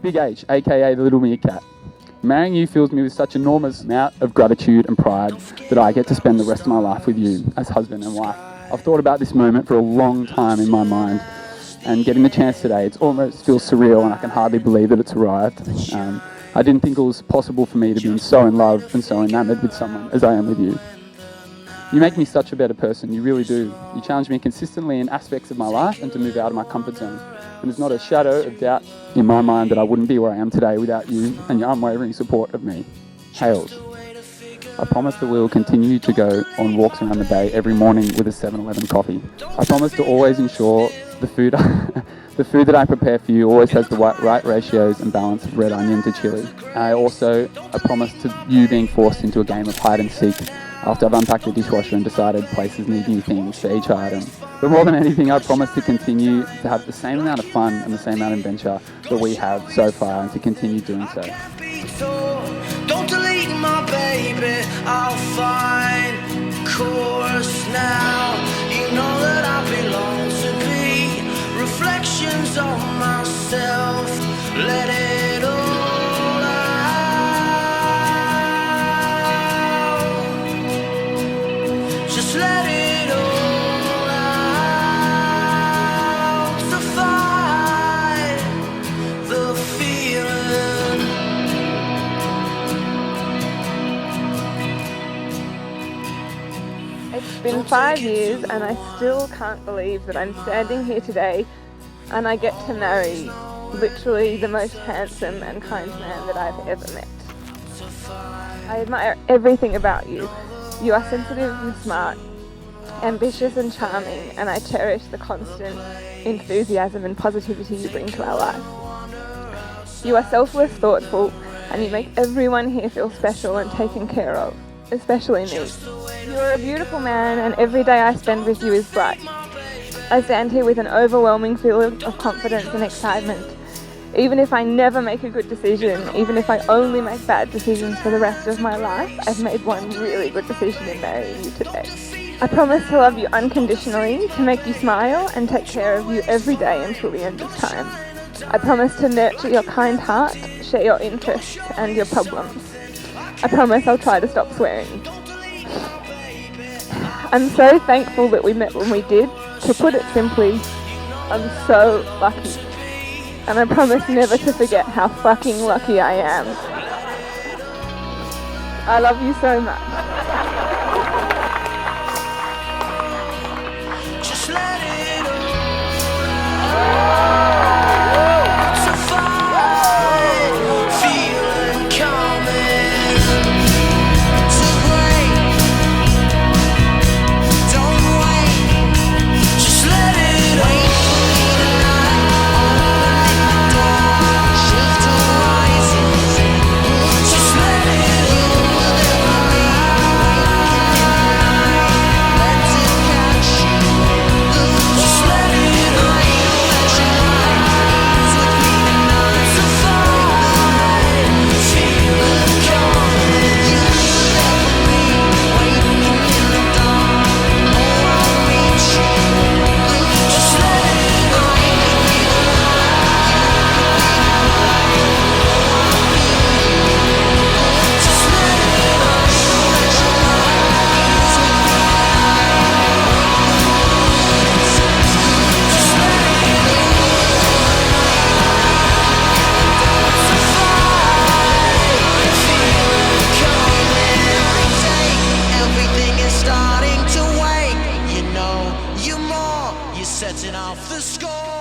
Big H, aka the Little Meerkat. Marrying you fills me with such enormous amount of gratitude and pride that I get to spend the rest of my life with you as husband and wife. I've thought about this moment for a long time in my mind, and getting the chance today, it almost feels surreal and I can hardly believe that it's arrived. I didn't think it was possible for me to be so in love and so enamored with someone as I am with you. You make me such a better person, you really do. You challenge me consistently in aspects of my life and to move out of my comfort zone. And there's not a shadow of doubt in my mind that I wouldn't be where I am today without you and your unwavering support of me. Hayles. I promise that we will continue to go on walks around the bay every morning with a 7-Eleven coffee. I promise to always ensure the food that I prepare for you always has the right ratios and balance of red onion to chili. I promise to you being forced into a game of hide and seek after I've unpacked the dishwasher and decided places need new things for each item. But more than anything, I promise to continue to have the same amount of fun and the same amount of adventure that we have so far, and to continue doing so. Don't delete my baby, I'll find course now. You know that I belong to be reflections of myself. Let it all out. Just let it all out to fight the feeling. It's been 5 years and I still can't believe that I'm standing here today and I get to marry literally the most handsome and kind man that I've ever met. I admire everything about you. You are sensitive and smart, ambitious and charming, and I cherish the constant enthusiasm and positivity you bring to our life. You are selfless, thoughtful, and you make everyone here feel special and taken care of, especially me. You are a beautiful man, and every day I spend with you is bright. I stand here with an overwhelming feeling of confidence and excitement. Even if I never make a good decision, even if I only make bad decisions for the rest of my life, I've made one really good decision in marrying you today. I promise to love you unconditionally, to make you smile and take care of you every day until the end of time. I promise to nurture your kind heart, share your interests and your problems. I promise I'll try to stop swearing. I'm so thankful that we met when we did. To put it simply, I'm so lucky. And I promise never to forget how fucking lucky I am. I love you so much. Just let it all to fight, feeling coming to break. Don't wait, just let it all. Setting off the score.